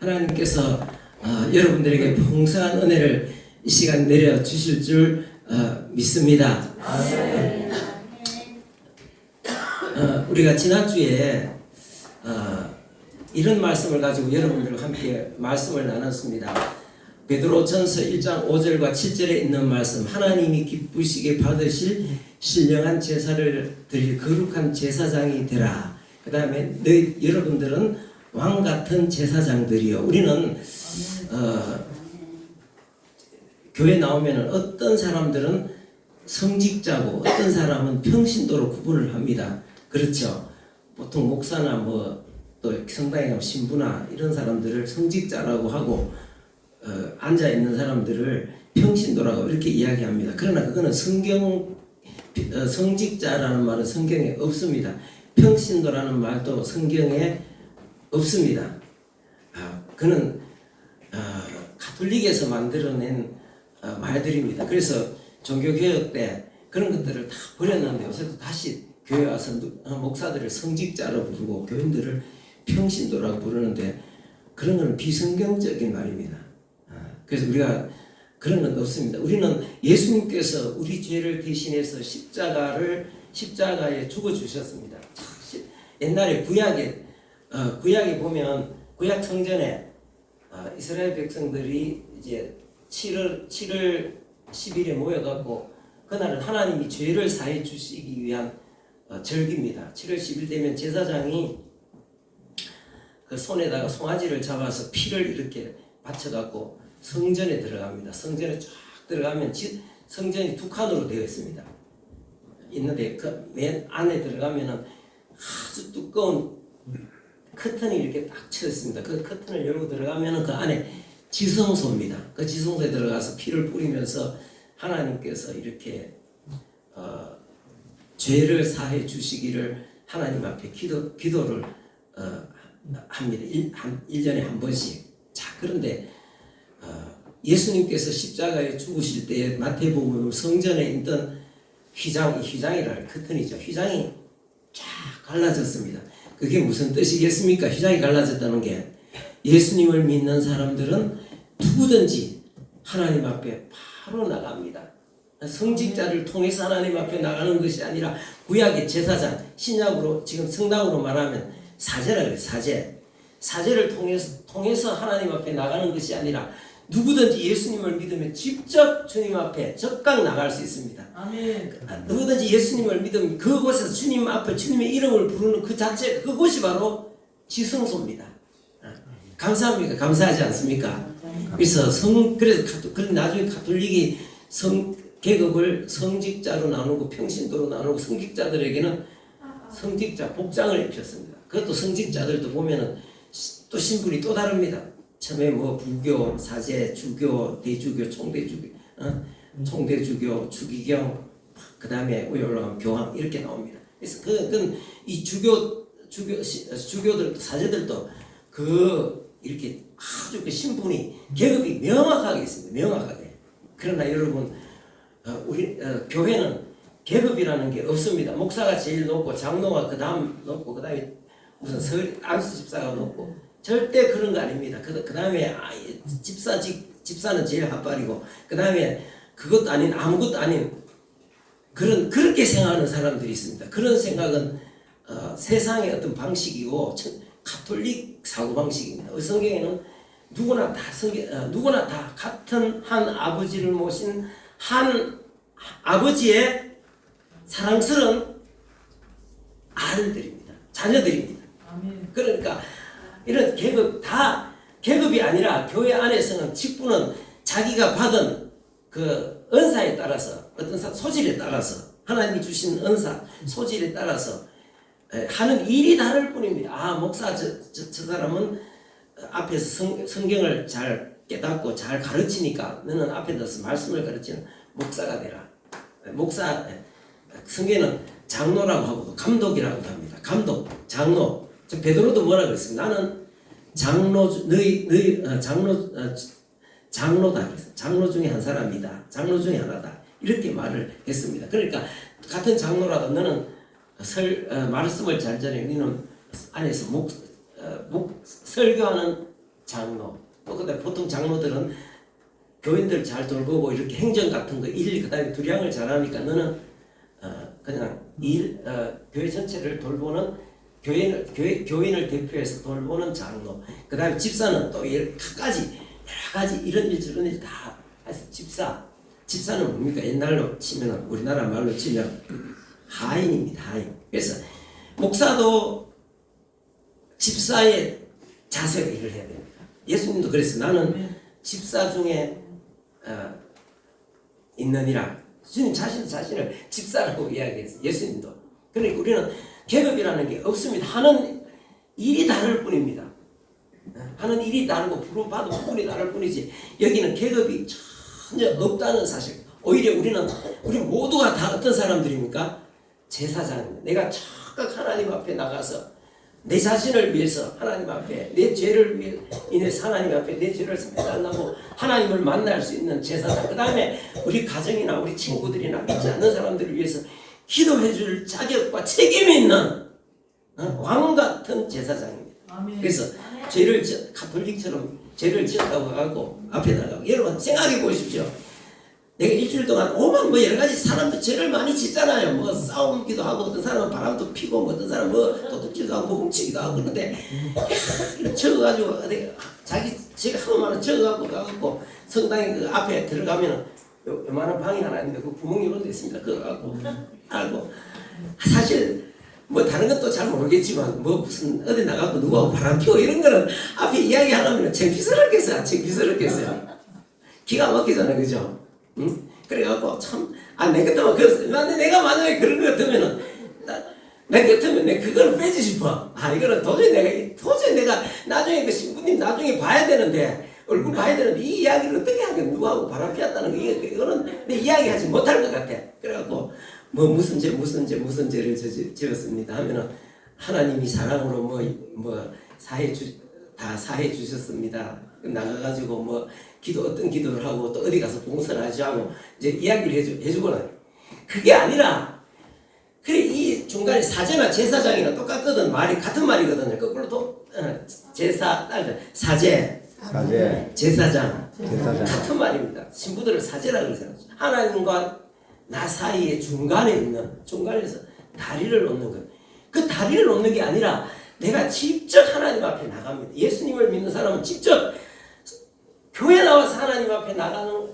하나님께서 여러분들에게 풍성한 은혜를 이 시간 내려 주실 줄 믿습니다. 우리가 지난주에 이런 말씀을 가지고 여러분들과 함께 말씀을 나눴습니다. 베드로전서 1장 5절과 7절에 있는 말씀, 하나님이 기쁘시게 받으실 신령한 제사를 드릴 거룩한 제사장이 되라. 그 다음에 여러분들은 왕같은 제사장들이요. 우리는 교회 나오면 어떤 사람들은 성직자고 어떤 사람은 평신도로 구분을 합니다. 그렇죠. 보통 목사나 또 성당에 가면 신부나 이런 사람들을 성직자라고 하고 앉아있는 사람들을 평신도라고 이렇게 이야기합니다. 그러나 그거는 성직자라는 말은 성경에 없습니다. 평신도라는 말도 성경에 없습니다. 그는 가톨릭에서 만들어낸 말들입니다. 그래서 종교개혁 때 그런 것들을 다 버렸는데 요새도 다시 교회 와서 목사들을 성직자로 부르고 교인들을 평신도라고 부르는데 그런 건 비성경적인 말입니다. 그래서 우리가 그런 건 없습니다. 우리는 예수님께서 우리 죄를 대신해서 십자가에 죽어 주셨습니다. 옛날에 구약에 보면 구약 성전에 이스라엘 백성들이 이제 7월 10일에 모여갖고 그날은 하나님이 죄를 사해 주시기 위한 절기입니다. 7월 10일 되면 제사장이 그 손에다가 송아지를 잡아서 피를 이렇게 바쳐갖고 성전에 들어갑니다. 성전에 쫙 들어가면 성전이 두 칸으로 되어 있습니다. 있는데 그 맨 안에 들어가면은 아주 두꺼운 커튼이 이렇게 딱 쳐 있습니다. 그 커튼을 열고 들어가면은 그 안에 지성소입니다. 그 지성소에 들어가서 피를 뿌리면서 하나님께서 이렇게 죄를 사해 주시기를 하나님 앞에 기도를 합니다. 1년에 한 번씩. 자, 그런데 예수님께서 십자가에 죽으실 때에 마태복음 성전에 있던 휘장이라 커튼이죠. 휘장이 쫙 갈라졌습니다. 그게 무슨 뜻이겠습니까? 휘장이 갈라졌다는 게 예수님을 믿는 사람들은 누구든지 하나님 앞에 바로 나갑니다. 성직자를 통해서 하나님 앞에 나가는 것이 아니라 구약의 제사장, 신약으로 지금 성당으로 말하면 사제라 그래요. 사제를 통해서 하나님 앞에 나가는 것이 아니라 누구든지 예수님을 믿으면 직접 주님 앞에 적각 나갈 수 있습니다. 아멘. 누구든지 예수님을 믿으면 그곳에서 주님 앞에 주님의 이름을 부르는 그 자체 그곳이 바로 지성소입니다. 감사합니까? 감사하지 않습니까? 그래서 나중에 가톨릭이 계급을 성직자로 나누고 평신도로 나누고 성직자들에게는 성직자 복장을 입혔습니다. 그것도 성직자들도 보면은 또 신분이 또 다릅니다. 처음에 불교, 사제, 주교, 대주교, 총대주교, 총대주교, 주기경, 그 다음에 위에 올라가면 교황 이렇게 나옵니다. 그래서 이 주교들도 사제들도 이렇게 아주 그 신분이 계급이 명확하게 있습니다. 명확하게. 그러나 여러분 우리 교회는 계급이라는 게 없습니다. 목사가 제일 높고 장로가 그 다음 높고 그 다음에 무슨 안수 집사가 높고 절대 그런 거 아닙니다. 그 다음에 집사는 제일 핫발이고 그 다음에 그것도 아닌 아무것도 아닌 그렇게 생각하는 사람들이 있습니다. 그런 생각은 세상의 어떤 방식이고 가톨릭 사고 방식입니다. 성경에는 누구나 다 같은 한 아버지를 모신 한 아버지의 사랑스러운 아들들입니다. 자녀들입니다. 그러니까 이런 계급이 아니라 교회 안에서는 직분은 자기가 받은 그 은사에 따라서 어떤 소질에 따라서 하나님이 주신 은사 소질에 따라서 하는 일이 다를 뿐입니다. 목사 저 사람은 앞에서 성경을 잘 깨닫고 잘 가르치니까 너는 앞에 서서 말씀을 가르치는 목사가 되라. 목사 성경에는 장로라고 하고 감독이라고도 합니다. 감독, 장로. 베드로도 뭐라 그랬습니다. 나는 장로다 그랬어요. 장로 중에 한 사람이다. 장로 중에 하나다. 이렇게 말을 했습니다. 그러니까 같은 장로라도 너는 말씀을 잘 전해. 너는 안에서 설교하는 장로. 또 근데 보통 장로들은 교인들 잘 돌보고 이렇게 행정 같은 거 일, 그다음에 두량을 잘하니까 너는 그냥 교회 전체를 돌보는 교인을 대표해서 돌보는 장로. 그다음에 집사는 또 여러 가지 이런 일 저런 일 다 해서 집사는 뭡니까? 옛날로 치면 우리나라 말로 치면 하인입니다. 하인. 그래서 목사도 집사의 자세로 일을 해야 됩니다. 예수님도 그래서 나는 집사 중에 있느니라. 주님 자신을 집사라고 이야기했어요. 예수님도. 그러니까 우리는 계급이라는 게 없습니다. 하는 일이 다를 뿐입니다. 하는 일이 다르고 부름받은 부분이 다를 뿐이지 여기는 계급이 전혀 없다는 사실. 오히려 우리 모두가 다 어떤 사람들입니까? 제사장입니다. 내가 적극 하나님 앞에 나가서 내 자신을 위해서 하나님 앞에 내 죄를 인해서 하나님 앞에 내 죄를 사달라고 하나님을 만날 수 있는 제사장. 그 다음에 우리 가정이나 우리 친구들이나 믿지 않는 사람들을 위해서 기도해 줄 자격과 책임이 있는 왕 같은 제사장입니다. 아멘. 그래서 가톨릭처럼 죄를 지었다고 하고 앞에 나가고. 여러분 생각해 보십시오. 내가 일주일 동안 오만 여러 가지 사람도 죄를 많이 짓잖아요. 뭐 싸움기도 하고 어떤 사람은 바람도 피고 어떤 사람은 도둑질도 하고 훔치기도 하고. 그런데 적어가지고 자기 죄가 하도 많아 적어갖고 가갖고 성당에 그 앞에 들어가면 요만한 방이 하나 있는데 그 구멍이 이런 데 있습니다. 그거 갖고 알고 사실 뭐 다른 것도 잘 모르겠지만 뭐 무슨 어디 나가고 누구하고 바람 피고 이런 거는 앞에 이야기하려면 창피스럽겠어요. 기가 막히잖아요. 그죠? 응? 그래갖고 내 같으면 내가 만약에 그런 것 같으면은 내 같으면 내 그거를 빼지 싶어. 이거는 도저히 내가 나중에 그 신부님 나중에 봐야 되는데 얼굴 봐야 되는데 이 이야기를 어떻게 하겠어? 누구하고 바람 피웠다는 거 이거는 내 이야기하지 못할 것 같아. 그래갖고 뭐 무슨 죄를 지었습니다 하면은 하나님이 사랑으로 다 사해 주셨습니다. 나가가지고 어떤 기도를 하고 또 어디 가서 봉사를 하고 이제 이야기를 해주고는 그게 아니라 그래 이 중간에 사제나 제사장이나 똑같거든. 말이 같은 말이거든요. 거꾸로 또 사제 제사장 같은 말입니다. 신부들을 사제라고 그러잖아요. 하나님과 나 사이에 중간에서 다리를 놓는 것. 그 다리를 놓는 게 아니라 내가 직접 하나님 앞에 나갑니다. 예수님을 믿는 사람은 직접 교회 나와서 하나님 앞에 나가는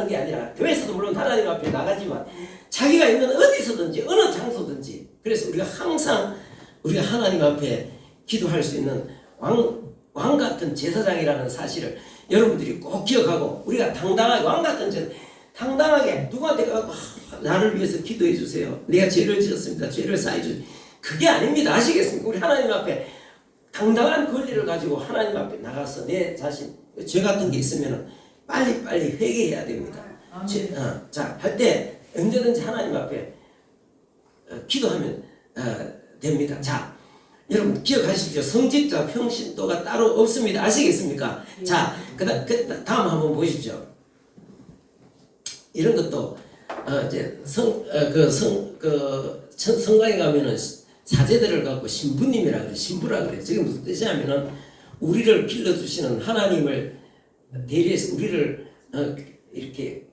게 아니라 교회에서도 물론 하나님 앞에 나가지만 자기가 있는 어디서든지 어느 장소든지 그래서 우리가 항상 우리가 하나님 앞에 기도할 수 있는 왕 같은 제사장이라는 사실을 여러분들이 꼭 기억하고 우리가 당당하게 왕 같은 당당하게 누구한테 가고 나를 위해서 기도해 주세요. 내가 죄를 지었습니다. 죄를 사해 주세요. 그게 아닙니다. 아시겠습니까? 우리 하나님 앞에 당당한 권리를 가지고 하나님 앞에 나가서 내 자신 죄 같은 게 있으면 빨리 회개해야 됩니다. 할 때 언제든지 하나님 앞에 기도하면 됩니다. 자, 여러분 기억하십시오. 성직자 평신도가 따로 없습니다. 아시겠습니까? 자, 다음 한번 보십시오. 이런 것도 이제 성당에 가면은 사제들을 갖고 신부님이라 그래, 신부라 그래. 저게 무슨 뜻이냐면은 우리를 길러주시는 하나님을 대리해서 우리를 이렇게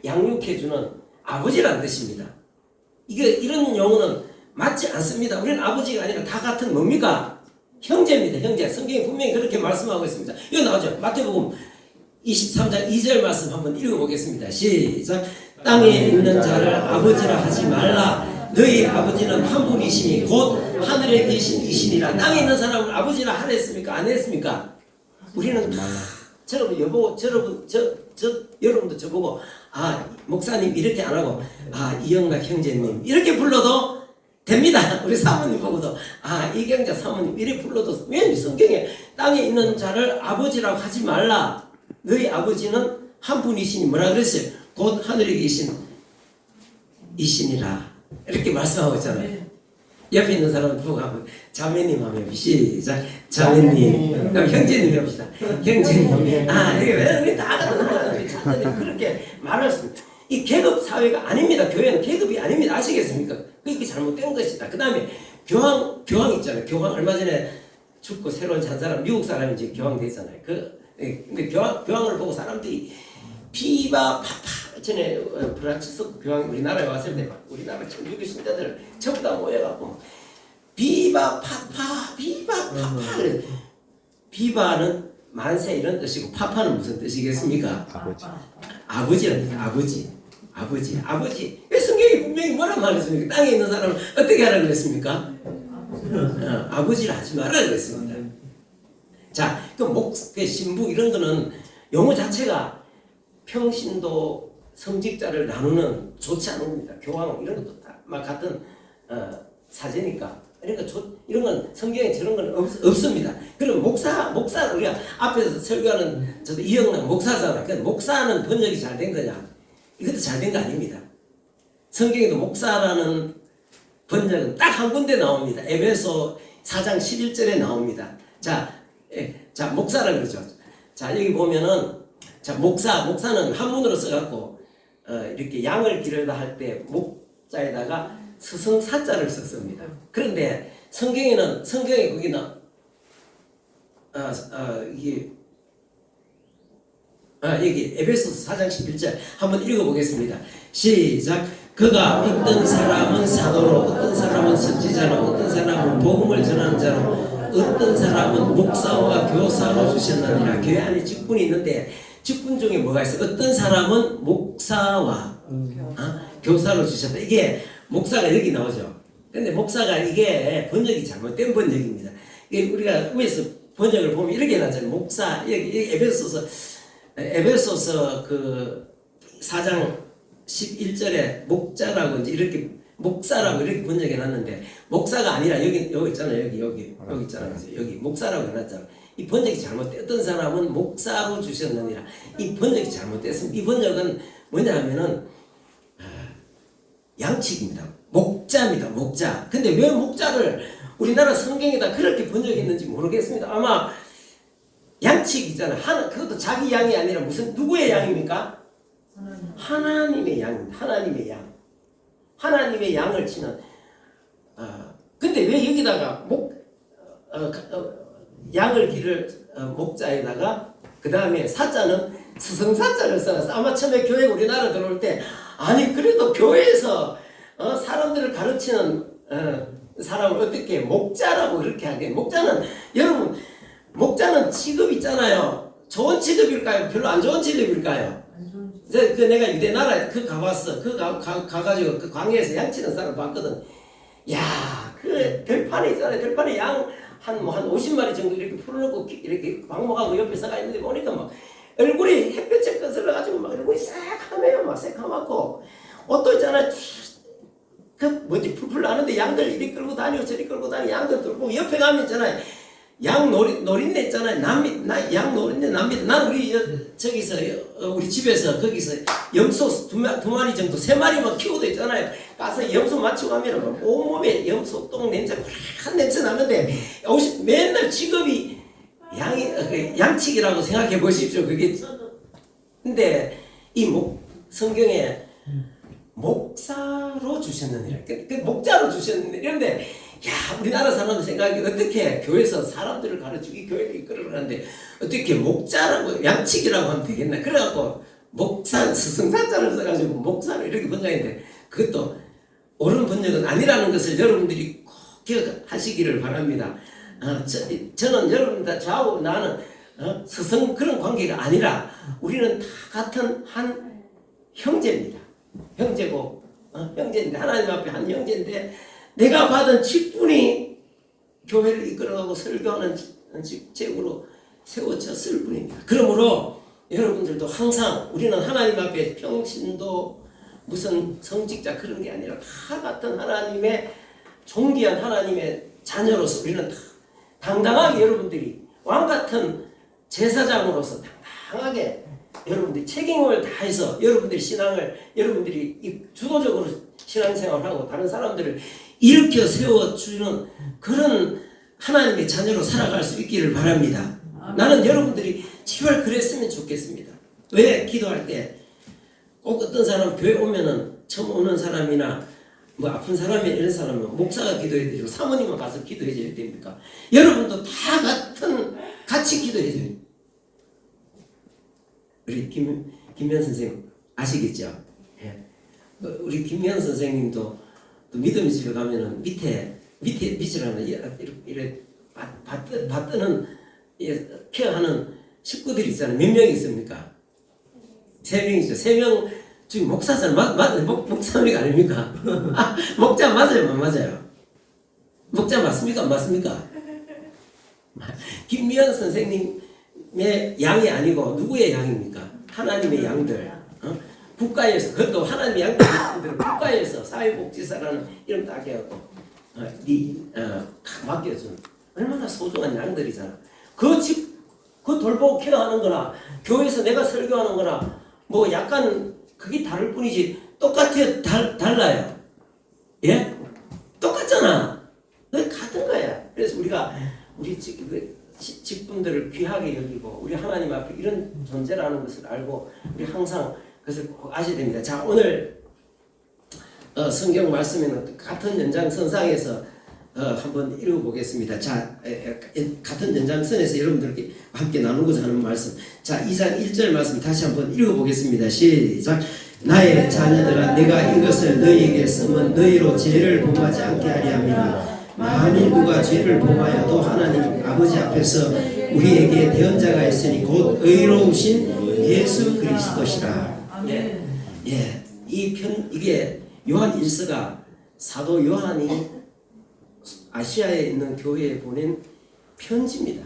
양육해주는 아버지라는 뜻입니다. 이런 용어는 맞지 않습니다. 우리는 아버지가 아니라 다 같은 뭡니까? 형제입니다. 형제. 성경이 분명히 그렇게 말씀하고 있습니다. 이거 나오죠. 마태복음 23장 2절 말씀 한번 읽어보겠습니다. 시작. 땅에 있는 자를 아버지라 하지 말라. 너희 아버지는 한 분이시니 곧 하늘에 계신 이시니라. 땅에 있는 사람을 아버지라 하랬습니까? 안 했습니까? 우리는 여러분도 저보고 목사님 이렇게 안 하고 이영락 형제님 이렇게 불러도 됩니다. 우리 사모님 보고도 이경자 사모님 이렇게 불러도 왜 성경에 땅에 있는 자를 아버지라고 하지 말라. 너희 아버지는 한 분이시니 뭐라 그랬어요? 곧 하늘에 계신 이시니라. 이렇게 말씀하고 있잖아요. 옆에 있는 사람은 보고 자매님 하면 시작. 자매님. 그럼 형제님 해봅시다. 형제님. 이게 왜 우리 다 같은 하나님 자녀들이 그렇게 말할 수 있습니다. 이 계급 사회가 아닙니다. 교회는 계급이 아닙니다. 아시겠습니까? 그게 잘못된 것이다. 그 다음에 교황 있잖아요. 교황 얼마 전에 죽고 새로 산 사람 미국 사람이 이제 교황되잖아요. 근데 교황을 보고 사람들이 비바 파파 전에 프란치스코 교황 우리나라에 왔을 때 막 우리나라 천주교 신자들 전부 다 모여갖고 비바 파파 비바 파파 그래. 비바는 만세 이런 뜻이고 파파는 무슨 뜻이겠습니까? 아버지라는 아버지. 왜 성경이 분명히 뭐라 말했습니까? 땅에 있는 사람은 어떻게 하라 그랬습니까? 아버지를 하지 말라 그랬습니다. 자, 그 신부 이런 거는 용어 자체가 평신도 성직자를 나누는 좋지 않은 겁니다. 교황 이런 것도 다 막 같은 사제니까. 그러니까 이런 건 성경에 저런 건 없습니다. 그럼 목사 우리가 앞에서 설교하는 저도 이영남 목사잖아. 그 목사는 번역이 잘 된 거냐? 이것도 잘 된 거 아닙니다. 성경에도 목사라는 번역은 딱 한 군데 나옵니다. 에베소 4장 11절에 나옵니다. 자, 목사라 그러죠. 자, 여기 보면은 자, 목사는 한문으로 써갖고 이렇게 양을 기르다 할 때 목자에다가 스승사자를 썼습니다. 그런데 성경에 거기는 여기 에베소서 4장 11절 한번 읽어보겠습니다. 시작. 그가 어떤 사람은 사도로, 어떤 사람은 선지자로, 어떤 사람은 복음을 전하는 자로, 어떤 사람은 목사와 교사로 주셨느니라. 교회 안에 직분이 있는데 직분 중에 뭐가 있어요? 어떤 사람은 목사와 교사로 주셨다. 이게 목사가 여기 나오죠. 근데 목사가 이게 번역이 잘못된 번역입니다. 이게 우리가 위에서 번역을 보면 이렇게 나잖아요. 목사 여기 에베소서 그 4장 11절에 목자라고 이제 이렇게 목사라고 이렇게 번역해 놨는데 목사가 아니라 여기 있잖아요. 여기 있잖아요. 여기 목사라고 해놨잖아. 이 번역이 잘못돼. 어떤 사람은 목사로 주셨느니라. 이 번역이 잘못됐습니다. 이 번역은 뭐냐 하면은 양측입니다. 목자입니다. 목자. 근데 왜 목자를 우리나라 성경에다 그렇게 번역했는지 모르겠습니다. 아마 양측이잖아요. 그것도 자기 양이 아니라 누구의 양입니까? 하나님의 양입니다. 하나님의 양을 치는. 근데 왜 여기다가 양을 기를 목자에다가 그 다음에 사자는 스승사자를 써놨어. 아마 처음에 교회 우리나라 들어올 때 아니 그래도 교회에서 사람들을 가르치는 사람을 어떻게 목자라고 그렇게 하게. 여러분 목자는 직업 있잖아요. 좋은 직업일까요? 별로 안 좋은 직업일까요? 내가 유대 나라에 가봤어. 가가지고 그 광야에서 양치는 사람 봤거든. 야, 그 들판에 있잖아요. 들판에 양 한 50마리 정도 이렇게 풀어놓고 이렇게 방목하고 옆에 서가 있는데 보니까 막 얼굴이 햇볕에 거슬러가지고 막 얼굴이 새카매요. 막 새카맣고 옷도 있잖아요. 풀풀 나는데 양들 이리 끌고 다니고 저리 끌고 다니고 양들 들고 옆에 가면 있잖아요. 양 노린내 있잖아요. 양 노린내 납니다. 난 저기서 우리 집에서 거기서 염소 두 마리 정도 3마리만 키우고 있잖아요. 가서 염소 맞추고 가면 온몸에 염소 똥 냄새 한 냄새 나는데 맨날 직업이 양치기라고 생각해 보십시오. 그게 근데 성경에 목사로 주셨느니라. 목자로 주셨느니라. 그런데 야, 우리나라 사람들 생각이 어떻게 교회에서 사람들을 가르치기 교회를 이끌어가는데 어떻게 목자라고 양치기라고 하면 되겠나. 그래갖고 스승사자를 써가지고 목사로 이렇게 번역했는데 그것도 옳은 번역은 아니라는 것을 여러분들이 꼭 기억하시기를 바랍니다. 저는 여러분들 좌우 나는 스승 그런 관계가 아니라 우리는 다 같은 한 형제입니다. 형제고 형제인데 하나님 앞에 한 형제인데 내가 받은 직분이 교회를 이끌어가고 설교하는 직책으로 세워졌을 뿐입니다. 그러므로 여러분들도 항상 우리는 하나님 앞에 평신도 무슨 성직자 그런 게 아니라 다 같은 하나님의 존귀한 하나님의 자녀로서 우리는 다 당당하게 여러분들이 왕같은 제사장으로서 당당하게 여러분들이 책임을 다해서 여러분들의 신앙을 여러분들이 주도적으로 신앙생활을 하고 다른 사람들을 일으켜 세워주는 그런 하나님의 자녀로 살아갈 수 있기를 바랍니다. 나는 여러분들이 제발 그랬으면 좋겠습니다. 왜 기도할 때 꼭 어떤 사람 교회 오면은 처음 오는 사람이나 뭐 아픈 사람이 이런 사람은 목사가 기도해야 되고 사모님은 가서 기도해 줘야 됩니까? 여러분도 다 같이 기도해 줘요. 우리 김면 선생님 아시겠죠? 예. 우리 김면 선생님도 또 믿음의 집에 가면은 밑이라는 이래 받드는 케어하는 식구들이 있잖아요. 몇 명 있습니까? 3명이죠. 3명 지금 목사잖아요. 목사님이 아닙니까? 목자 맞아요, 안 맞아요? 목자 맞습니까, 안 맞습니까? 김미연 선생님의 양이 아니고 누구의 양입니까? 하나님의 양들. 국가에서, 그것도 하나님의 양들 국가에서 사회복지사라는 이름 딱 해갖고 맡겨준 얼마나 소중한 양들이잖아. 그 돌보고 케어하는 거나 교회에서 내가 설교하는 거나 뭐 약간 그게 다를 뿐이지 똑같아요? 달라요? 예? 똑같잖아. 같은 거야. 그래서 우리가 우리 직분들을 귀하게 여기고 우리 하나님 앞에 이런 존재라는 것을 알고 우리 항상 그것을 꼭 아셔야 됩니다. 자, 오늘 성경 말씀에는 같은 연장선상에서 한번 읽어보겠습니다. 자, 같은 연장선에서 여러분들께 함께 나누고자 하는 말씀. 자, 2장 1절 말씀 다시 한번 읽어보겠습니다. 시작. 나의 자녀들아, 내가 이것을 너희에게 쓰면 너희로 죄를 범하지 않게 하리 함이라. 만일 누가 죄를 범하여도 하나님 아버지 앞에서 우리에게 대언자가 있으니 곧 의로우신 예수 그리스도시라. 예, 이게 요한 1서가 사도 요한이 아시아에 있는 교회에 보낸 편지입니다.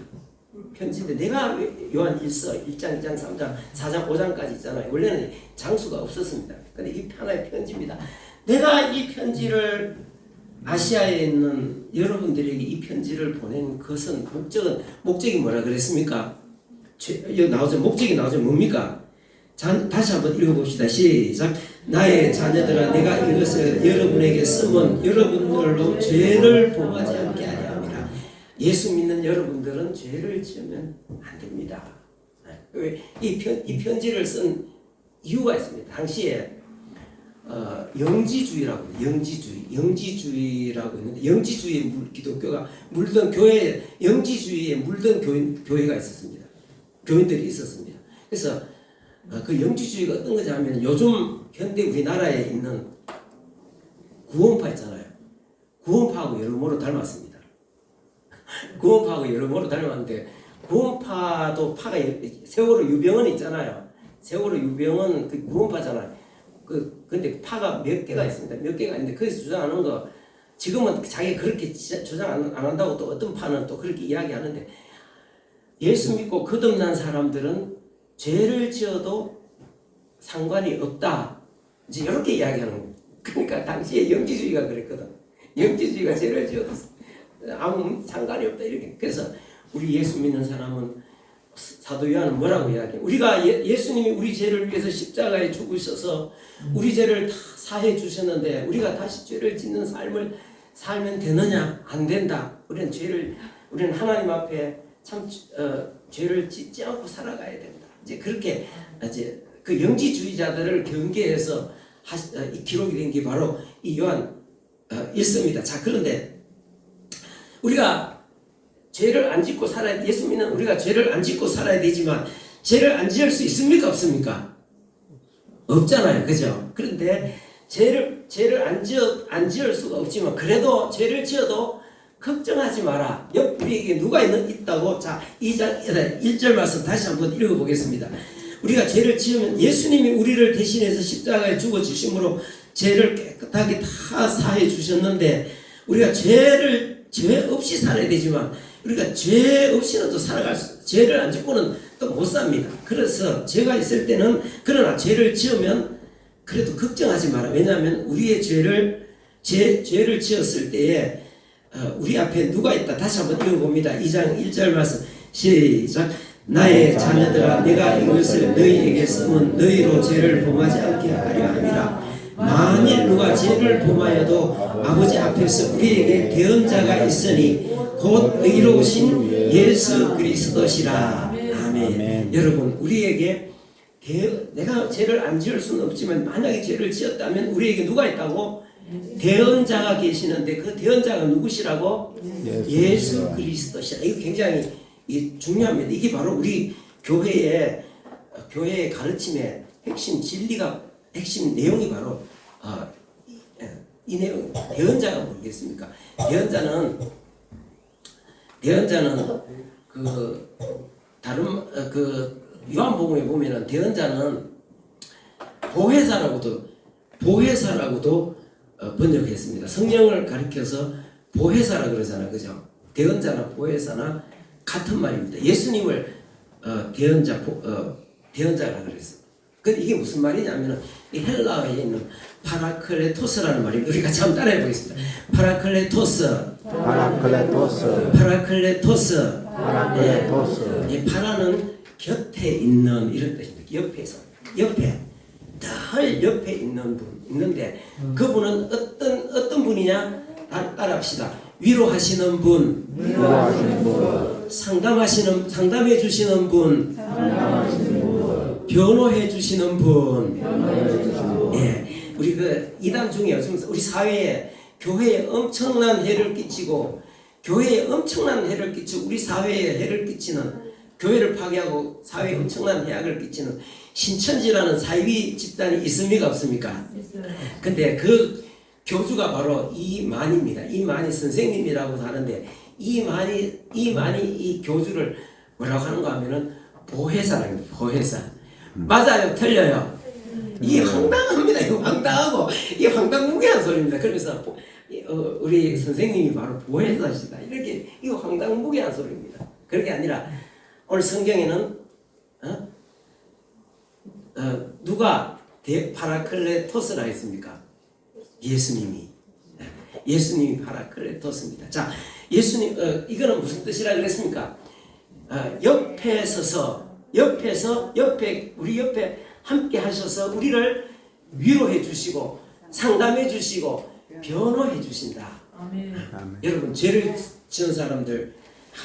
편지인데 내가 요한 1서 1장, 2장, 3장, 4장, 5장까지 있잖아요. 원래는 장수가 없었습니다. 근데 이 하나의 편지입니다. 내가 이 편지를 아시아에 있는 여러분들에게 이 편지를 보낸 것은 목적이 뭐라 그랬습니까? 여기 나오죠. 목적이 나오죠. 뭡니까? 다시 한번 읽어봅시다. 시작. 나의 자녀들아, 내가 이것을 여러분에게 쓰면 여러분들로 죄를 범하지 않게 하려 함이라. 예수 믿는 여러분들은 죄를 지으면 안 됩니다. 이 편지를 쓴 이유가 있습니다. 당시에 영지주의라고 영지주의라고 있는데 영지주의에 기독교가 물든 교회 영지주의에 물든 교회가 있었습니다. 교인들이 있었습니다. 그래서 그 영지주의가 어떤 거지 하면 요즘 현대 우리나라에 있는 구원파 있잖아요. 구원파하고 여러모로 닮았습니다. 구원파하고 여러모로 닮았는데 구원파도 파가 세월호 유병은 있잖아요. 세월호 유병은 그 구원파잖아요. 근데 파가 몇 개가 있습니다. 몇 개가 있는데 거기서 주장하는 거 지금은 자기 그렇게 주장 안 한다고 또 어떤 파는 또 그렇게 이야기하는데 예수 믿고 거듭난 사람들은 죄를 지어도 상관이 없다. 이제 이렇게 이야기하는 거예요. 그러니까 당시에 영지주의가 그랬거든. 영지주의가 죄를 지어도 아무 상관이 없다. 이렇게. 그래서 우리 예수 믿는 사람은 사도 요한은 뭐라고 이야기해요? 우리가 예수님이 우리 죄를 위해서 십자가에 죽으셔서 우리 죄를 다 사해 주셨는데 우리가 다시 죄를 짓는 삶을 살면 되느냐? 안 된다. 우리는 하나님 앞에 참 죄를 짓지 않고 살아가야 된다. 이제 그렇게 이제 그 영지주의자들을 경계해서 기록이 된 게 바로 이 요한 1서입니다. 자, 그런데 우리가 죄를 안 짓고 살아야, 예수 믿는 우리가 죄를 안 짓고 살아야 되지만 죄를 안 지을 수 있습니까? 없습니까? 없잖아요. 그죠? 그런데 죄를 안 지을 수가 없지만 그래도 죄를 지어도 걱정하지 마라. 옆구리에게 누가 있다고. 자, 2장 1절 말씀 다시 한번 읽어보겠습니다. 우리가 죄를 지으면 예수님이 우리를 대신해서 십자가에 죽어주심으로 죄를 깨끗하게 다 사해 주셨는데 우리가 죄 없이 살아야 되지만 우리가 죄 없이는 또 죄를 안 짓고는 또 못 삽니다. 그래서 죄가 있을 때는 그러나 죄를 지으면 그래도 걱정하지 마라. 왜냐하면 우리의 죄를 지었을 때에 우리 앞에 누가 있다. 다시 한번 읽어봅니다. 2장 1절 말씀 시작. 나의 자녀들아, 내가 이것을 너희에게 쓰면 너희로 죄를 범하지 않게 하려 함이라. 만일 누가 죄를 범하여도 아버지 앞에서 우리에게 대언자가 있으니 곧 의로우신 예수 그리스도시라. 아멘. 여러분, 우리에게 내가 죄를 안 지을 수는 없지만 만약에 죄를 지었다면 우리에게 누가 있다고? 대언자가 계시는데 그 대언자가 누구시라고? 예수 그리스도. 그리스도시라. 이거 굉장히 중요합니다. 이게 바로 우리 교회의 가르침의 핵심 진리가 핵심 내용이 바로 이 내용. 대언자가 뭐겠습니까? 대언자는 그 다른 그 요한복음에 보면은 대언자는 보혜사라고도 번역했습니다. 성령을 가리켜서 보혜사라 그러잖아, 그죠? 대언자나 보혜사나 같은 말입니다. 예수님을 대언자라 그랬어. 근데 이게 무슨 말이냐면은 이 헬라어에 있는 파라클레토스라는 말입니다. 우리 같이 한번 따라해 보겠습니다. 파라클레토스. 예, 파라는 곁에 있는 이런 뜻입니다. 옆에 늘 옆에 있는 분 있는데 그분은 어떤 분이냐? 따라합시다. 위로하시는 분, 상담해 주시는 분, 변호해 주시는 분. 예, 우리 그 이단 중에 요즘 우리 사회에 교회에 엄청난 해를 끼치고 우리 사회에 해를 끼치는 교회를 파괴하고 사회에 엄청난 해악을 끼치는 신천지라는 사이비 집단이 있습니까 없습니까? 근데 그 교주가 바로 이만입니다. 이만희 선생님이라고 하는데 이만희 이 교주를 뭐라고 하는가 하면은 보혜사랍니다. 보혜사. 맞아요? 틀려요? 이 황당합니다. 이거 황당하고 이 황당무계한 소리입니다. 그러면서 우리 선생님이 바로 보혜사시다. 이렇게 이거 황당무계한 소리입니다. 그런 게 아니라 오늘 성경에는 누가 파라클레토스라 했습니까? 예수님이 파라클레토스입니다. 자, 예수님 이거는 무슨 뜻이라 그랬습니까? 옆에 서서 우리 옆에 함께 하셔서 우리를 위로해 주시고 상담해 주시고 변호해 주신다. 아멘. 여러분 죄를 지은 사람들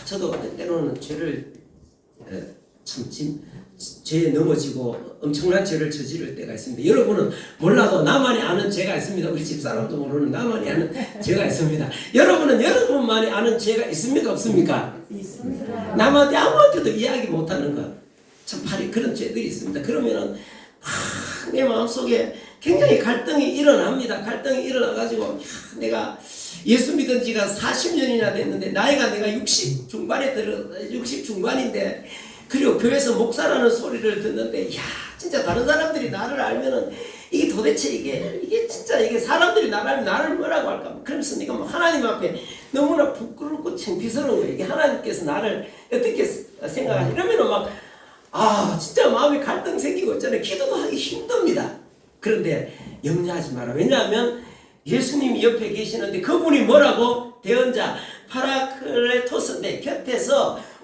저도 때로는 죄를 죄에 넘어지고 엄청난 죄를 저지를 때가 있습니다. 여러분은 몰라도 나만이 아는 죄가 있습니다. 우리 집사람도 모르는 나만이 아는 죄가 있습니다. 여러분은 여러분만이 아는 죄가 있습니까 없습니까? 있습니다. 남한테 아무한테도 이야기 못하는 것 참 그런 죄들이 있습니다. 그러면은 내 마음속에 굉장히 갈등이 일어납니다. 갈등이 일어나가지고 내가 예수 믿은 지가 40년이나 됐는데 나이가 내가 60 중반인데 그리고 교회에서 목사라는 소리를 듣는데 진짜 다른 사람들이 나를 알면은 이게 도대체 이게 진짜 이게 사람들이 나를 알면 나를 뭐라고 할까? 그러면서 내가 뭐 하나님 앞에 너무나 부끄럽고 창피스러운 거예요. 이게 하나님께서 나를 어떻게 생각하시? 이러면은 막 진짜 마음에 갈등 생기고 있잖아요. 기도도 하기 힘듭니다. 그런데 염려하지 마라. 왜냐하면 예수님이 옆에 계시는데 그분이 뭐라고? 대언자 파라클레토스인데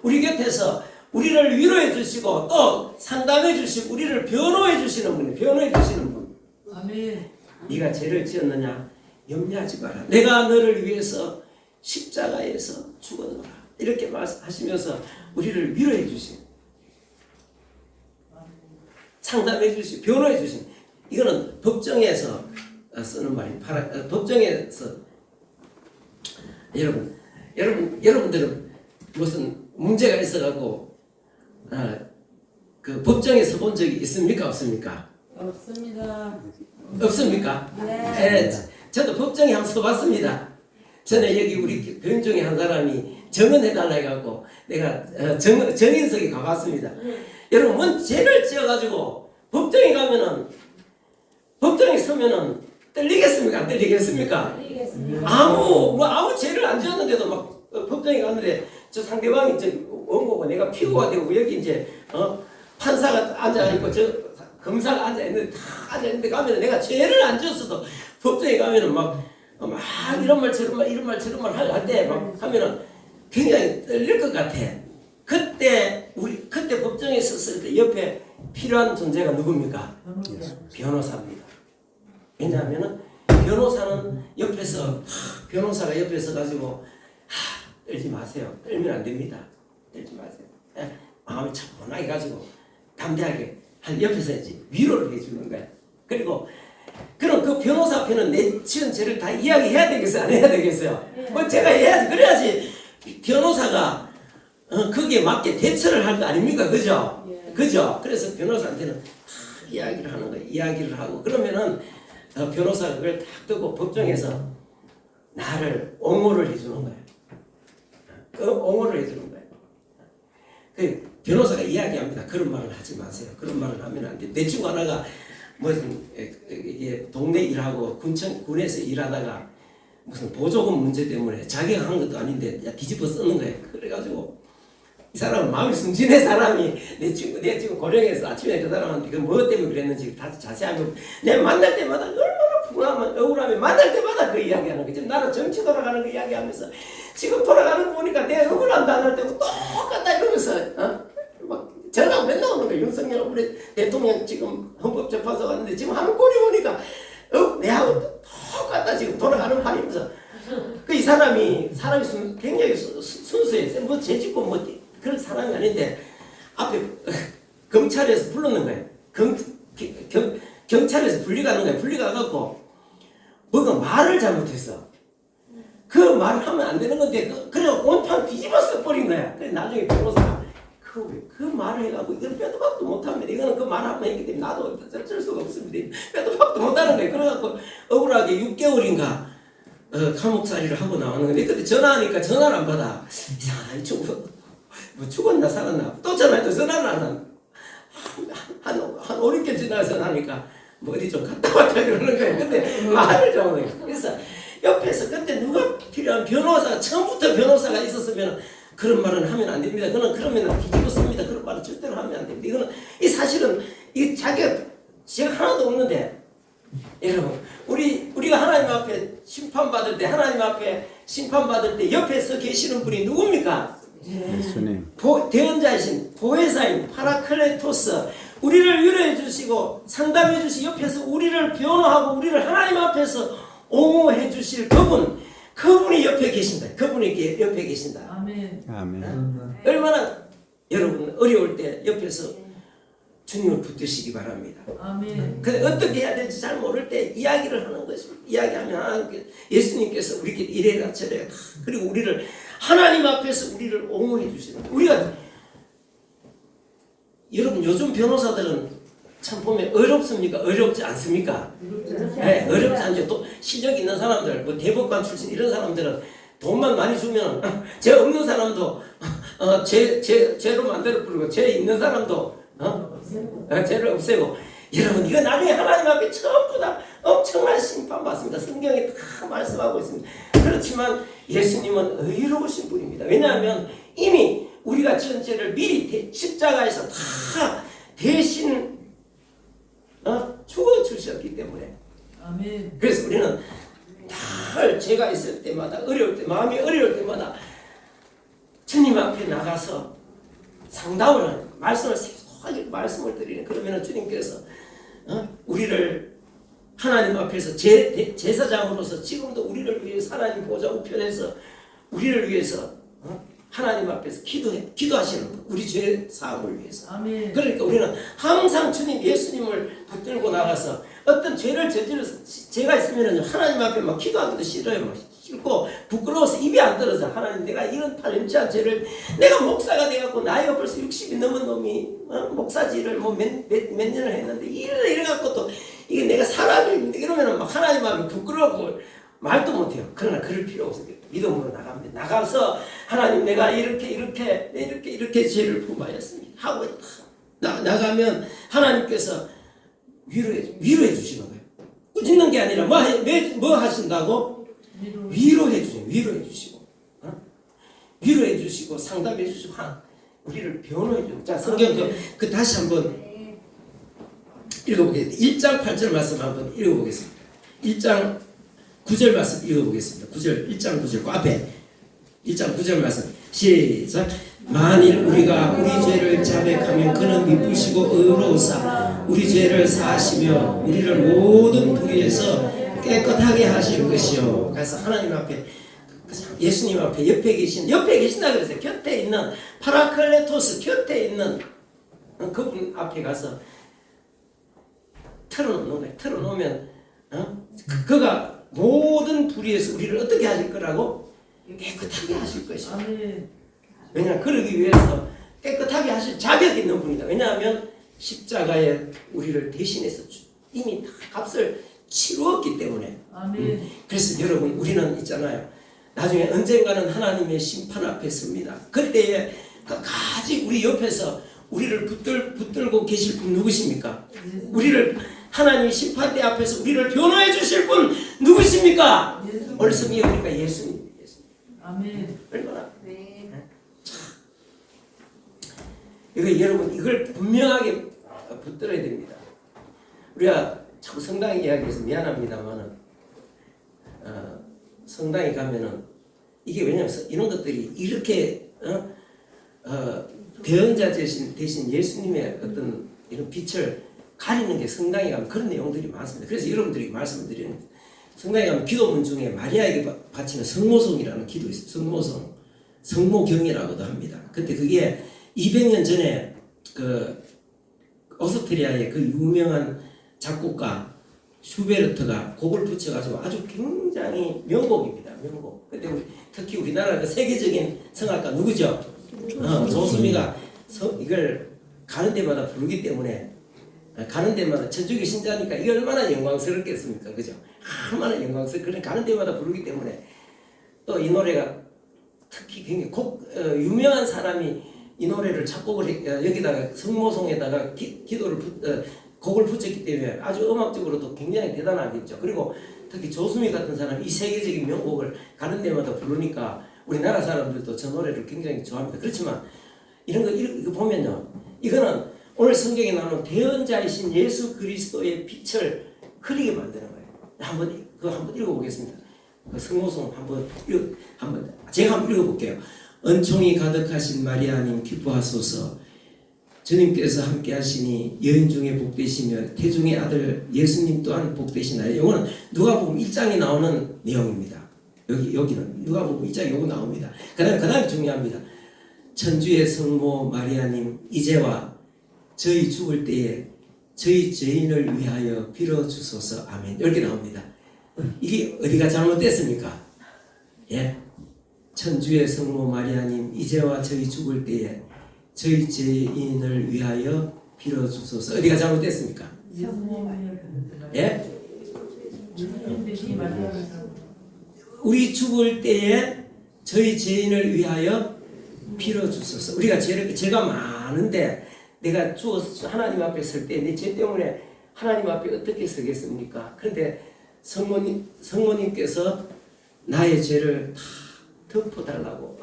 우리 곁에서 우리를 위로해 주시고 또 상담해 주시고 우리를 변호해 주시는 분이에요. 변호해 주시는 분. 아멘. 네가 죄를 지었느냐? 염려하지 마라. 내가 너를 위해서 십자가에서 죽었노라. 이렇게 말씀하시면서 우리를 위로해 주시고 상담해 주시고 변호해 주시고 이거는 법정에서 쓰는 말입니다. 법정에서 여러분들은 무슨 문제가 있어가지고 그 법정에 서본 적이 있습니까 없습니까? 없습니다. 없습니까? 네. 저도 법정에 한번 서봤습니다. 전에 여기 우리 교인 중에 한 사람이 증언해달라 해갖고 내가 증인석에 가봤습니다. 여러분 뭔 죄를 지어가지고 법정에 서면은 떨리겠습니까? 안 떨리겠습니까? 아무 죄를 안 지었는데도 막 법정에 갔는데 저 상대방이 원고고 내가 피고가 되고 여기 이제 판사가 앉아 있고 저 검사가 앉아 있는데 다 앉아 있는데 가면은 내가 죄를 안 지었어도 법정에 가면은 막 이런 말 저런 말 할 때 막 하면은 굉장히 떨릴 것 같아. 그때 법정에 섰을 때 옆에 필요한 존재가 누굽니까? 변호사입니다. 왜냐하면은 변호사가 옆에 서가지고 떨지 마세요. 떨면 안 됩니다. 떨지 마세요. 마음을 차분하게 가지고 담대하게 옆에서 이제 위로를 해주는 거야. 그리고 그럼 그 변호사 앞에는 내 지은 죄를 다 이야기해야 되겠어요? 안 해야 되겠어요? 뭐 제가 해야지. 그래야지 변호사가 거기에 맞게 대처를 할 거 아닙니까? 그죠? 예. 그죠? 그래서 변호사한테는 다 이야기를 하는 거예요. 이야기를 하고 그러면은 변호사가 그걸 딱 뜨고 법정에서 나를 옹호를 해주는 거예요. 옹호를 해주는 거예요. 그 변호사가 이야기합니다. 그런 말을 하지 마세요. 그런 말을 하면 안 돼. 내 친구 하나가 무슨 이게 동네 일하고 군에서 일하다가 무슨 보조금 문제 때문에 자기가 한 것도 아닌데 뒤집어 쓰는 거예요. 그래가지고 이 사람은 마음이 순진해. 사람이 내 친구 고령에서 아침에 그 사람한테 그 뭐 때문에 그랬는지 다 자세하면 내가 만날 때마다 얼마나 불안하면 억울하면 만날 때마다 그 이야기하는 거죠. 나는 정치 돌아가는 거 이야기하면서 지금 돌아가는 거 보니까 내 억울함도 안 할 때고 똑같다 이러면서 막 전화가 맨날 오는 거예요. 윤석열 우리 대통령 지금 헌법재판소 갔는데 지금 하는 꼴이 보니까 내하고 똑같다 지금 돌아가는 판이면서 그 이 사람이 굉장히 순수해. 뭐 죄짓고 뭐 그런 사람이 아닌데 앞에 검찰에서 불렀는 거예요. 경찰에서 분리가는 거예요. 분리가갖고 뭐가 말을 잘못했어. 그 말을 하면 안 되는 건데 그래 온판 뒤집어 써버린 거야. 그래 나중에 변호사가 그 말을 해가지고 이건 빼도 박도 못합니다. 이거는 그 말 한번 했기 때문에 나도 어쩔 수가 없습니다. 빼도 박도 못하는 거예요. 그래갖고 억울하게 6개월인가 감옥살이를 하고 나오는 건데 그때 전화하니까 전화를 안 받아. 이상하다. 이 친구 뭐 죽었나 살았나 또 전화해도 전화를 안 한다. 한 5, 6개월 지나서 나니까 뭐 어디 좀 갔다 왔다 그러는 거예요. 근데 말을 좀 하는 거예요. 그래서 옆에서 그때 누가 필요한 변호사가 처음부터 변호사가 있었으면 그런 말은 하면 안 됩니다. 그러면 뒤집어 씁니다. 그런 말은 절대로 하면 안 됩니다. 이거는 이 사실은 이 자기가 죄가 하나도 없는데 여러분 우리가 하나님 앞에 심판받을 때 하나님 앞에 심판받을 때 옆에 서 계시는 분이 누굽니까? 예수님. 대언자이신 보혜사인 파라클레토스 우리를 위로해 주시고 상담해 주시고 옆에서 우리를 변호하고 우리를 하나님 앞에서 옹호해 주실 그분이 옆에 계신다. 그분이 옆에 계신다. 아멘. 아멘. 얼마나 여러분 어려울 때 옆에서 주님을 붙드시기 바랍니다. 아멘. 근데 어떻게 해야 될지 잘 모를 때 이야기를 하는 것입니다. 이야기하면 예수님께서 우리에게 이래라 저래라 그리고 우리를 하나님 앞에서 우리를 옹호해 주시는 우리가 여러분 요즘 변호사들은 참 보면 어렵습니까? 어렵지 않습니까? 네, 어렵지 않죠. 또 실력 있는 사람들, 뭐 대법관 출신 이런 사람들은 돈만 많이 주면 죄 없는 사람도 죄로 만들어 부르고 죄 있는 사람도 죄를 없애고 여러분 이거 나중에 하나님 앞에 전부 다 엄청난 심판 받습니다. 성경에 다 말씀하고 있습니다. 그렇지만 예수님은 의로우신 분입니다. 왜냐하면 이미 우리가 지은 죄를 미리 십자가에서 다 대신 죽어주셨기 때문에 아멘. 그래서 우리는 늘 죄가 있을 때마다 어려울 때 마음이 어려울 때마다 주님 앞에 나가서 상담을 하는 말씀을 세속하게 말씀을 드리는 그러면 주님께서 우리를 하나님 앞에서 제사장으로서 지금도 우리를 위해서 하나님 보좌 우편에서 우리를 위해서 하나님 앞에서 기도하시는 거. 우리 죄 사함을 위해서. 아멘. 그러니까 우리는 항상 주님 예수님을 붙들고 나가서 어떤 죄를 저질러서 죄가 있으면 하나님 앞에 막 기도하기도 싫어요. 막 싫고 부끄러워서 입이 안 떨어져. 하나님 내가 이런 파렴치한 죄를 내가 목사가 돼갖고 나이가 벌써 60이 넘은 놈이 목사지를 뭐 몇 년을 했는데 이래갖고 또 이게 내가 사람인데 이러면 막 하나님 앞에 부끄러워 말도 못해요. 그러나 그럴 필요 없어요. 믿음으로 나갑니다. 나가서 하나님 내가 이렇게 죄를 품하였습니다. 하고 나가면 하나님께서 위로해 주시는 거예요. 꾸짖는 게 아니라 뭐 하신다고? 위로해 주시고 위로해 주시고 상담해 주시고 우리를 변호해 주고 자 성경 그 다시 한번 읽어보겠습니다. 1장 8절 말씀 한번 읽어보겠습니다. 1장 9절 말씀 읽어보겠습니다. 1장 9절 그 앞에 1장 9절 말씀 시작. 만일 우리가 우리 죄를 자백하면 그는 미쁘시고 의로우사 우리 죄를 사하시며 우리를 모든 불의에서 깨끗하게 하실 것이요. 그래서 하나님 앞에 예수님 앞에 옆에 계신다 그랬어요. 곁에 있는 파라클레토스 곁에 있는 그분 앞에 가서 틀어놓는 거예요. 틀어놓으면 그가 모든 불의에서 우리를 어떻게 하실 거라고? 깨끗하게 하실 것이다. 아멘. 왜냐하면 그러기 위해서 깨끗하게 하실 자격이 있는 분이다. 왜냐하면 십자가에 우리를 대신해서 이미 다 값을 치루었기 때문에. 아멘. 그래서 여러분 우리는 있잖아요. 나중에 언젠가는 하나님의 심판 앞에 섭니다. 그때에 끝까지 우리 옆에서 우리를 붙들고 계실 분 누구십니까? 우리를 하나님 심판대 앞에서 우리를 변호해 주실 분 누구십니까? 오늘 성경에 보니까 예수님. 아멘. 얼마나 네. 이거 여러분 이걸 분명하게 붙들어야 됩니다. 우리가 자꾸 성당 이야기해서 미안합니다만은 성당에 가면은 이게 왜냐면 이런 것들이 이렇게 대언자 대신 예수님의 어떤 이런 빛을 가리는 게 성당에 가면 그런 내용들이 많습니다. 그래서 여러분들에게 말씀을 드리는 거예요. 성당에 가면 기도문 중에 마리아에게 바치는 성모성이라는 기도 있어요. 성모경이라고도 합니다. 근데 그게 200년 전에 그 오스트리아의 그 유명한 작곡가 슈베르트가 곡을 붙여가지고 아주 굉장히 명곡입니다. 명곡. 근데 특히 우리나라 그 세계적인 성악가 누구죠? 조수미가 이걸 가는 데마다 부르기 때문에 가는 데마다 천주교 신자니까 이게 얼마나 영광스럽겠습니까? 그죠? 얼마나 영광스럽게 가는 데마다 부르기 때문에 또 이 노래가 특히 굉장히 유명한 사람이 이 노래를 작곡을 여기다가 성모송에다가 곡을 붙였기 때문에 아주 음악적으로도 굉장히 대단하겠죠. 그리고 특히 조수미 같은 사람이 이 세계적인 명곡을 가는 데마다 부르니까 우리나라 사람들도 저 노래를 굉장히 좋아합니다. 그렇지만 이런 거 이거 보면요, 이거는 오늘 성경에 나오는 대언자이신 예수 그리스도의 빛을 흐리게 만드는 거예요. 그거 한번 읽어보겠습니다. 그 성모송 한번 제가 한번 읽어볼게요. 은총이 가득하신 마리아님 기뻐하소서. 주님께서 함께 하시니 여인 중에 복되시며 태중의 아들 예수님 또한 복되시나요? 이거는 누가복음 1장에 나오는 내용입니다. 여기는 누가복음 1장에 요거 나옵니다. 그다음에 중요합니다. 천주의 성모 마리아님 이제와 저희 죽을 때에 저희 죄인을 위하여 빌어주소서. 아멘. 이렇게 나옵니다. 이게 어디가 잘못됐습니까? 예? 천주의 성모 마리아님 이제와 저희 죽을 때에 저희 죄인을 위하여 빌어주소서. 어디가 잘못됐습니까? 예? 우리 죽을 때에 저희 죄인을 위하여 빌어주소서. 우리가 죄가 많은데 내가 죽어서 하나님 앞에 설 때 내 죄 때문에 하나님 앞에 어떻게 서겠습니까? 그런데 성모님께서 나의 죄를 다 덮어달라고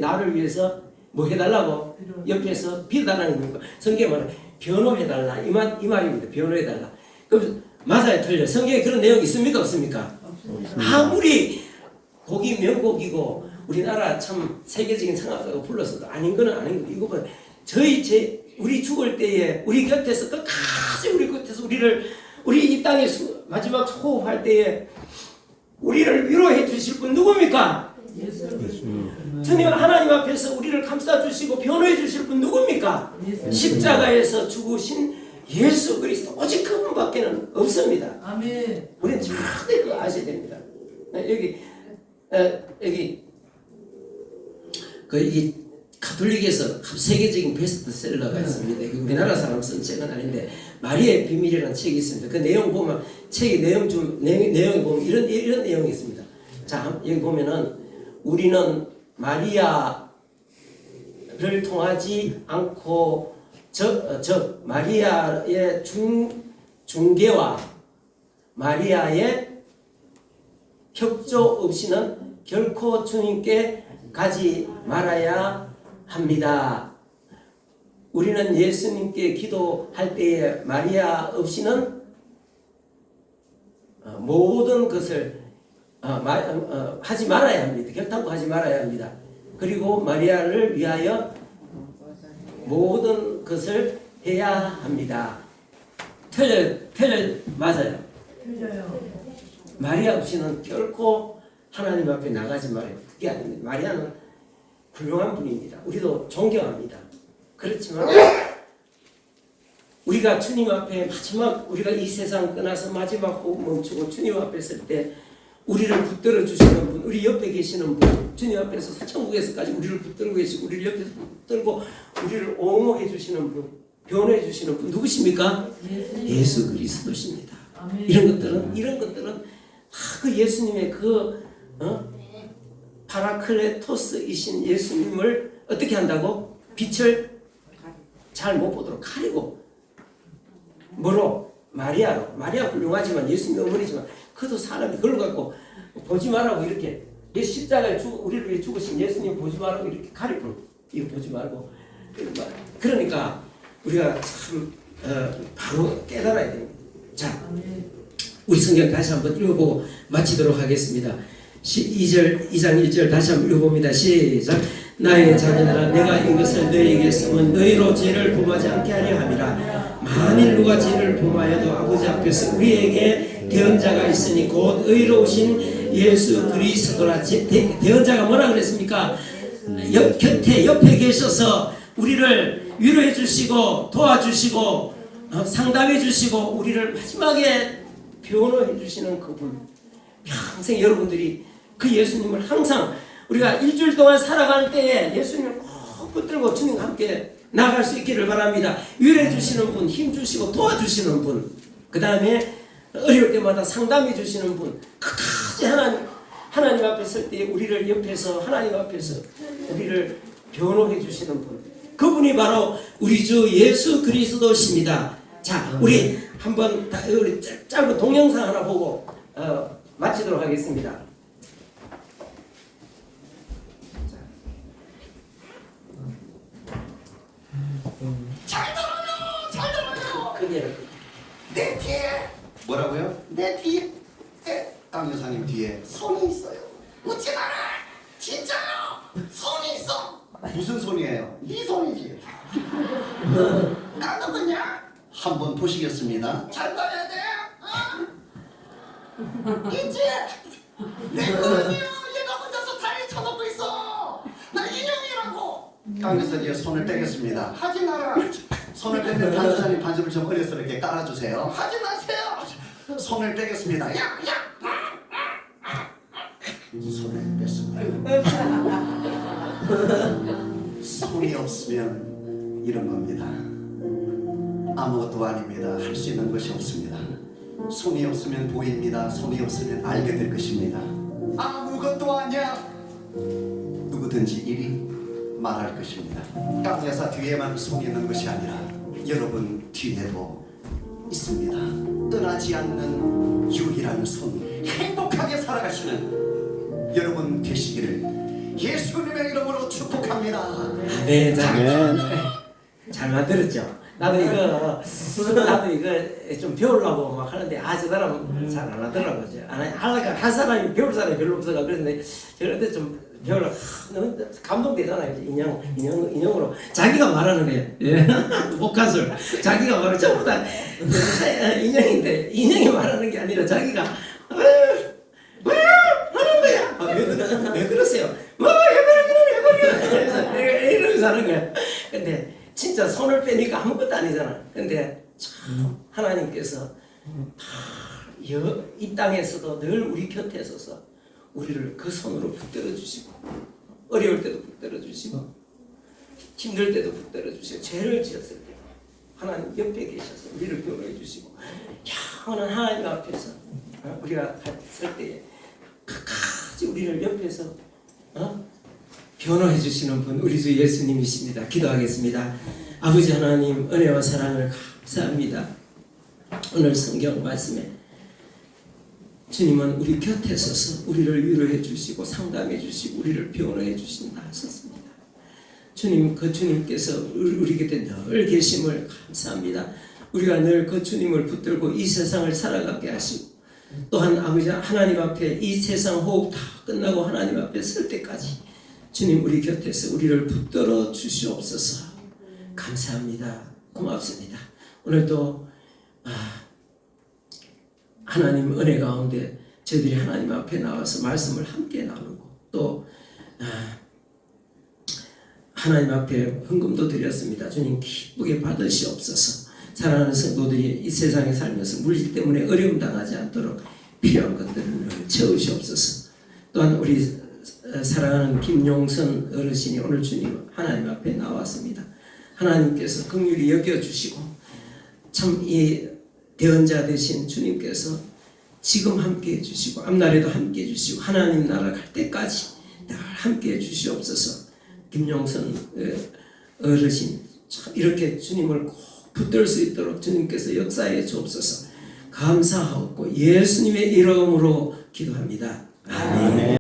나를 위해서 뭐 해달라고 옆에서 빌어달라는 겁니까? 성경에 말하면 변호해달라 이 말입니다. 변호해달라. 그럼 맞아요, 틀려? 성경에 그런 내용 있습니까, 없습니까? 아무리 곡이 명곡이고 우리나라 참 세계적인 성악가가 불렀어도 아닌 거는 아닌 거고, 이거 봐, 우리 죽을 때에 우리 곁에서 끝까지 우리 곁에서 우리 이 땅에 마지막 호흡할 때에 우리를 위로해 주실 분 누굽니까? 주님 하나님 앞에서 우리를 감싸 주시고 변호해 주실 분 누굽니까? 십자가에서 죽으신 예수 그리스도, 오직 그분밖에는 없습니다. 아멘. 우리는 절대 그거 아셔야 됩니다. 여기 이 가톨릭에서 세계적인 베스트셀러가 있습니다. 우리나라 사람 쓴 책은 아닌데 마리아의 비밀이라는 책이 있습니다. 그 내용 보면 책의 내용에 보면 이런 내용이 있습니다. 자, 여기 보면은 우리는 마리아를 통하지 않고 즉 마리아의 중개와 마리아의 협조 없이는 결코 주님께 가지 말아야 합니다. 우리는 예수님께 기도할 때에 마리아 없이는 모든 것을 하지 말아야 합니다. 결단코 하지 말아야 합니다. 그리고 마리아를 위하여 모든 것을 해야 합니다. 맞아요. 틀려요. 마리아 없이는 결코 하나님 앞에 나가지 말아요. 그게 아닙니다. 마리아는 훌륭한 분입니다. 우리도 존경합니다. 그렇지만 우리가 주님 앞에 마지막 우리가 이 세상 떠나서 마지막 호흡 멈추고 주님 앞에 설 때 우리를 붙들어 주시는 분, 우리 옆에 계시는 분, 주님 앞에서 천국에서까지 우리를 붙들고 계시고 우리를 옆에서 붙들고 우리를 옹호해 주시는 분, 변호해 주시는 분 누구십니까? 예수 그리스도십니다. 아멘. 이런 것들은 다 그 예수님의 그 파라클레토스이신 예수님을 어떻게 한다고? 빛을 잘 못 보도록 가리고 뭐로? 마리아 훌륭하지만 예수님의 어머니지만 그도 사람이 그걸 갖고 보지 말라고 이렇게 십자가에 우리를 위해 죽으신 예수님 보지 말라고 이렇게 가리고 이거 보지 말고 그러니까 우리가 참 바로 깨달아야 됩니다. 자, 우리 성경 다시 한번 읽어보고 마치도록 하겠습니다. 2장 1절 다시 한번 읽어봅니다. 시작. 나의 자녀들아 내가 이것을 너희에게 쓰면 너희로 죄를 범하지 않게 하려 함이라. 만일 누가 죄를 범하여도 아버지 앞에서 우리에게 대언자가 있으니 곧 의로우신 예수 그리스도라. 대언자가 뭐라 그랬습니까? 옆에 계셔서 우리를 위로해 주시고 도와주시고 상담해 주시고 우리를 마지막에 변호해 주시는 그분. 평생 여러분들이 그 예수님을 항상 우리가 일주일 동안 살아갈 때에 예수님을 꼭 붙들고 주님과 함께 나아갈 수 있기를 바랍니다. 위로해 주시는 분, 힘 주시고 도와주시는 분, 그 다음에 어려울 때마다 상담해 주시는 분, 끝까지 하나님 앞에 설 때 우리를 옆에서 하나님 앞에서 우리를 변호해 주시는 분, 그분이 바로 우리 주 예수 그리스도십니다. 자, 우리 한번 우리 짧은 동영상 하나 보고 마치도록 하겠습니다. 잘 들어요. 크게 내 뒤에 뭐라고요? 내 뒤에 강 여사님 뒤에 손이 있어요. 웃지 마라. 진짜요. 손이 있어. 무슨 손이에요? 네 손이지. 나 누구냐? 한번 보시겠습니다. 잘 봐야 돼. 있지? 내 거 아니야. 얘가 혼자서 다리 쳐놓고 있어. 나 인형이라고. 강 여사 뒤에 손을 떼겠습니다. 하지 마라. 손을 떼면 반주사님 반주를 좀 어려스럽게 깔아주세요. 하지 마세요. 손을 떼겠습니다. 야! 손을 뺐습니다. 손이 없으면 이런 겁니다. 아무것도 아닙니다. 할 수 있는 것이 없습니다. 손이 없으면 보입니다. 손이 없으면 알게 될 것입니다. 아무것도 아니야. 누구든지 이리 말할 것입니다. 깡여사 뒤에만 손이 있는 것이 아니라 여러분 뒤에도 있습니다. 떠나지 않는 유일한 손, 행복하게 살아가시는 여러분 되시기를 예수님의 이름으로 축복합니다. 네, 잘 만들었죠. 나도 이거 좀 배우려고 막 하는데 저 사람 잘 안 하더라고. 할 사람이 배울 사람이 별로 없어가 그랬는데 저럴 때 좀 배우려 너무 감동되잖아요. 인형으로 자기가 말하는 거예요. 예. 복화술 자기가 말하는 전부 다 인형인데 인형이 말하는 게 아니라 자기가 하는 거야. 왜 그러세요? 왜 이러면서 하는 거야. 근데 진짜 손을 빼니까 아무것도 아니잖아. 근데 참 하나님께서 이 땅에서도 늘 우리 곁에 서서 우리를 그 손으로 붙들어 주시고 어려울 때도 붙들어 주시고 힘들 때도 붙들어 주시고 죄를 지었을 때 하나님 옆에 계셔서 우리를 변호해 주시고 영원한 하나님 앞에서 우리가 설 때에 끝까지 우리를 옆에서 변호해 주시는 분 우리 주 예수님이십니다. 기도하겠습니다. 아버지 하나님 은혜와 사랑을 감사합니다. 오늘 성경 말씀에 주님은 우리 곁에 서서 우리를 위로해 주시고 상담해 주시고 우리를 변호해 주신다 하셨습니다. 주님 그 주님께서 우리 곁에 늘 계심을 감사합니다. 우리가 늘 그 주님을 붙들고 이 세상을 살아가게 하시고 또한 아버지 하나님 앞에 이 세상 호흡 다 끝나고 하나님 앞에 설 때까지 주님 우리 곁에서 우리를 붙들어 주시옵소서. 감사합니다. 고맙습니다. 오늘도 하나님 은혜 가운데 저희들이 하나님 앞에 나와서 말씀을 함께 나누고 또 하나님 앞에 헌금도 드렸습니다. 주님 기쁘게 받으시옵소서. 사랑하는 성도들이 이 세상에 살면서 물질 때문에 어려움 당하지 않도록 필요한 것들을 채우시옵소서. 또한 우리 사랑하는 김용선 어르신이 오늘 주님 하나님 앞에 나왔습니다. 하나님께서 긍휼히 여겨주시고 참 이 대언자 되신 주님께서 지금 함께 해주시고 앞날에도 함께 해주시고 하나님 나라 갈 때까지 늘 함께 해주시옵소서. 김용선 어르신 참 이렇게 주님을 꼭 붙들 수 있도록 주님께서 역사해 주옵소서. 감사하고 예수님의 이름으로 기도합니다. 아멘.